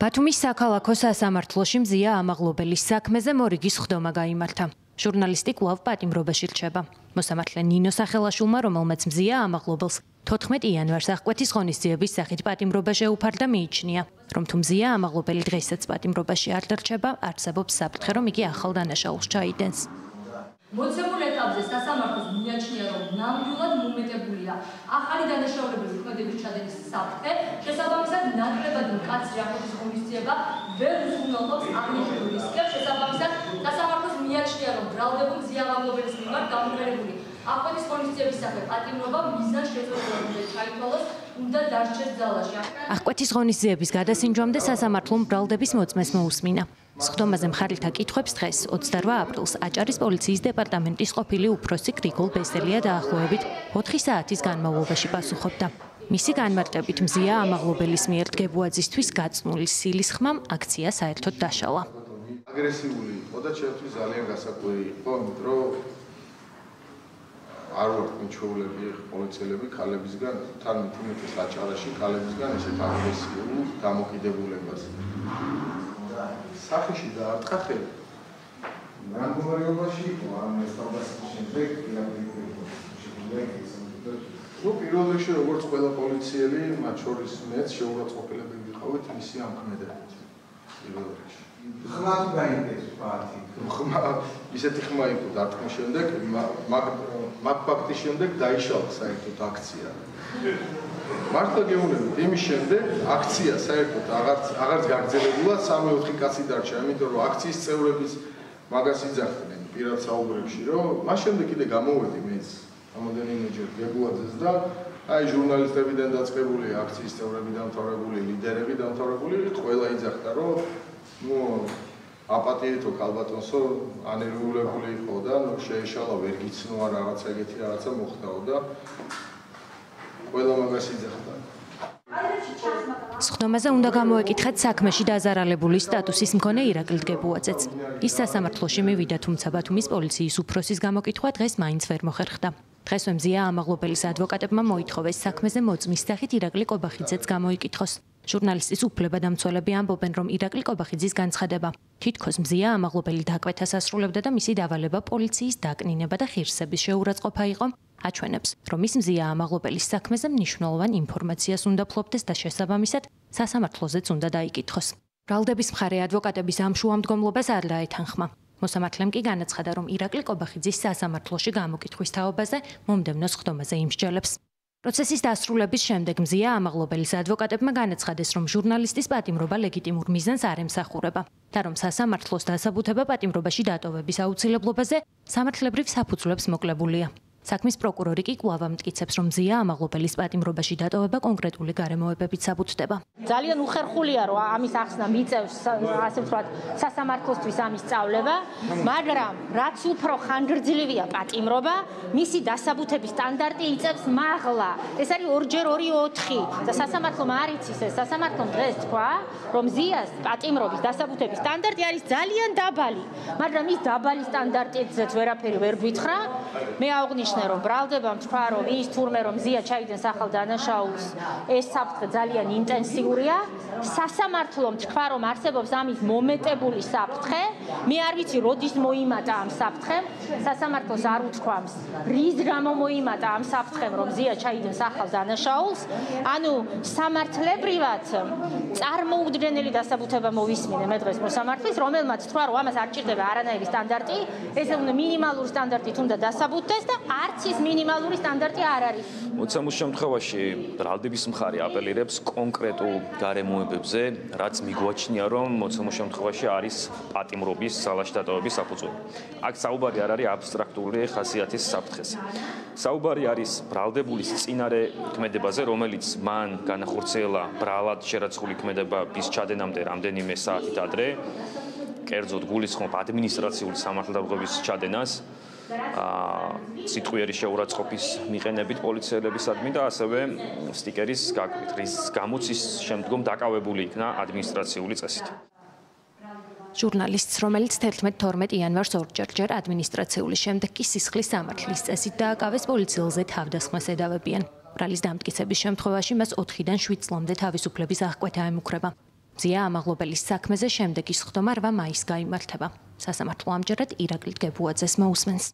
ბათუმის საქალაქო სასამართლოში მზია ამაღლობელის საქმეზე მორიგის ხდომა გაიმართა. ჟურნალისტი კვლავ პატიმრობაში რჩება. მოსამართლე ნინო სახელაშვილმა, რომელმაც მზია ამაღლობელს 14 იანვარს აღკვეთის ღონისძიების სახით პატიმრობა შეუფარდა, მიიჩნია, რომ თუ მზია ამაღლობელი დღესაც პატიმრობაში არ დარჩება, არსებობს საფრთხე, რომ იგი ახალ დანაშაულს ჩაიდენს. მოცემულ ეტაპზე სასამართლოს მიაჩნია, რომ ნამდვილად მომეტებულია ახალი დანაშაულებრივი ქმედების ჩადენის საფრთხე, შესაბამისად ნაკლებად მკაცრი აღკვეთის ღონისძიება ვერ უზრუნველყოფს აღნიშნულ რისკებს, შესაბამისად სასამართლოს მიაჩნია, რომ ბრალდებულ მზია ამაღლობელის მიმართ გამოგონებული აღკვეთის ღონისძიების სახე პატიმრობა მიზნად შეწყვეტილად უნდა ჩაითვალოს, უნდა დარჩეს ძალაში. აღკვეთის ღონისძიების გადასინჯვამდე სასამართლომ ბრალდების მოწმეს მოусმინა. სხდომაზე მხარითა კითხვებს დღეს 28 აპრილს აჭარის პოლიციის დეპარტამენტის ყოფილი უფროსი გრიგოლ ბესელია დაახლოებით 4 საათის განმავლობაში პასუხობდა. მისი განმარტებით მზია ამაღლობელის მიერ დგებუაძისთვის გაწმული სილის ხმამ აქცია საერთოდ დაშალა. აგრესიული იყო და ჩემთვის ძალიან გასაკვირი იყო, რომ არ ვარ მიჩვეულები პოლიციელები ქალებისგან, თან მithumetes აჭარაში ქალებისგან ესეთ აგრესიულ დამოკიდებულებას. სახეში დაარტყა ხელი. მდგომარეობაში იყო ამ სტანდარტის შემდეგ პირველ რიგში როგორც ყველა პოლიციელი, მათ შორის მეც შეურაცხყოფილები ვიყავით მისი ამ ქმედებებით. პირველ რიგში. ხმა თუ გაიგეს ფაქტი. ხმა ისეთი ხმა იყო დარტყმის შემდეგ, მაგ ფაქტის შემდეგ დაიშალა საერთოდ აქცია. მართლა გეუბნებით, იმის შემდეგ აქცია საერთოდ აღარც გაგრძელებულა, 3-4 კაცი დარჩა, იმიტომ რომ აქციის წევრებიც მაგას იძახდნენ პირად საუბრებში, რომ მას შემდეგ კიდე გამოვედი მეც რამოდენიმეჯერ გებუაძეს და აი ჟურნალისტებიდან დაწყებული, აქციის წევრები დამთავრებული, ლიდერები დამთავრებული, ყველა იძახდა, რომ ნუ აპატიეთო ქალბატონსო ანერვიულებული იყო და ნუ შეეშალა, ვერ გიცნოა რაღაცა ეგეთი რაღაცა მოხდაო და ყველა მაგას იძახდა. სხდომაზე უნდა გამოეკითხეთ საქმეში დაზარალებული სტატუსის მქონე ირაკლი დგებუაძეც. ის სასამართლოში მივიდა, თუმცა ბათუმის პოლიციის უფროსის გამოკითხვა დღეს მაინც ვერ მოხერხდა. დღესვე მზია ამაღლობელის ადვოკატებმა მოითხოვეს საქმეზე მოწმის სახით ირაკლი კობახიძეც გამოიკითხოს. ჟურნალისტის უფლებადამცველები ამბობენ, რომ ირაკლი კობახიძის განცხადება თითქოს მზია ამაღლობელი დაკვეთას ასრულებდა და მისი დავალება პოლიციის დაკნინება და ღირსების შეურაცხყოფა იყო, აჩვენებს, რომ ის მზია ამაღლობელის საქმეზე მნიშვნელოვან ინფორმაციას უნდა ფლობდეს და შესაბამისად სასამართლოზეც უნდა დაიკითხოს. ბრალდების მხარე ადვოკატების ამ შუამდგომლობას არ დაეთანხმა. მოსამართლემ კი განაცხადა, რომ ირაკლი კობახიძის სასამართლოში გამოკითხვის თაობაზე მომდევნო სხდომაზე იმსჯელებს. პროცესის დასრულების შემდეგ მზია ამაღლობელის ადვოკატებმა განაცხადეს, რომ ჟურნალისტის პატიმრობა ლეგიტიმურ მიზანს არ ემსახურება და რომ სასამართლოს დასაბუთება პატიმრობაში დატოვების აუცილებლობაზე სამართლებრივ საფუძვლებს მოკლებულია. საქმის პროკურორი კი კვლავ ამტკიცებს, რომ მზია ამაღლობელის პატიმრობაში დატოვება კონკრეტული გარემოებებით საბუთდება. ძალიან უხერხულია, რომ ამის ახსნა მიწევს, ასე ვთქვათ, სასამართლოსთვის ამის სწავლება, მაგრამ რაც უფრო ხანგრძლივია პატიმრობა, მისი დასაბუთების სტანდარტი იწევს მაღლა. ეს არის 2x2 4 და სასამართლომ არ იცის ეს. სასამართლომ დღეს თქვა, რომ მზიას პატიმრობის დასაბუთების სტანდარტი არის ძალიან დაბალი, მაგრამ ის დაბალი სტანდარტითაც ვერაფერი ვერ გვითხრა. მე აღნიშნე რომ ბრალდებამ თქვა, რომ ის თურმე რომ მზია ჩაიდენს ახალ დანაშაულს, ეს საფრთხე ძალიან ინტენსიურია. სასამართლომ თქვა, რომ არსებობს ამის მომეტებული საფრთხე. მე არ ვიცი, როდის მოიმატა ამ საფრთხემ. სასამართლოს არ უთქვამს, რის გამო მოიმატა ამ საფრთხემ, რომ მზია ჩაიდენს ახალ დანაშაულს. ანუ სამართლებრივად წარმოუდგენელი დასაბუთება მოვისმინე მე დღეს მოსამართლის, რომელმაც თქვა, რომ ამას არ ჭირდება არანაირი სტანდარტი, ესე უნდა მინიმალური სტანდარტით უნდა დასაბუთდეს და არც ის მინიმალური სტანდარტი არ არის. მოცემულ შემთხვევაში ბრალდების მხარე აპელირებს კონკრეტულ გარემოებებზე, რაც მიგვაჩნია, რომ მოცემულ შემთხვევაში არის პატიმრობის ძალაში დატოვების საფუძველი. აქ საუბარი არ არის აბსტრაქტული ხასიათის საფრთხეზე. საუბარი არის ბრალდებულის წინარე ქმედებაზე, რომელიც მან განახორციელა ბრალად შერაცხული ქმედებების ჩადენამდე რამდენიმე საათით ადრე, კერძოდ გულისხმობ ადმინისტრაციული სამართალდამცველობის ჩადენას, სიტყვიერი შეურაცხყოფის მიყენებით პოლიციელებისადმი და ასევე სტიკერის გაკვით, რის გამოც ის შემდგომ დაკავებული იქნა ადმინისტრაციული წესით. ჟურნალისტს, რომელიც 11-12 იანვარს ორჯერ ადმინისტრაციული, შემდეგ კი სისხლის სამართლის წესით დააკავეს, პოლიციელზე თავდასხმას ედავებიან. ბრალის დამტკიცების შემთხვევაში მას 4-დან 7 წლამდე თავისუფლების აღკვეთა ემუქრება. ზია ამაღლობელის საქმეზე შემდეგი სხდომა 8 მაისს გაიმართება. სასამართლო ამჯერად ირაკლი დგებუაძეს მოусმენს.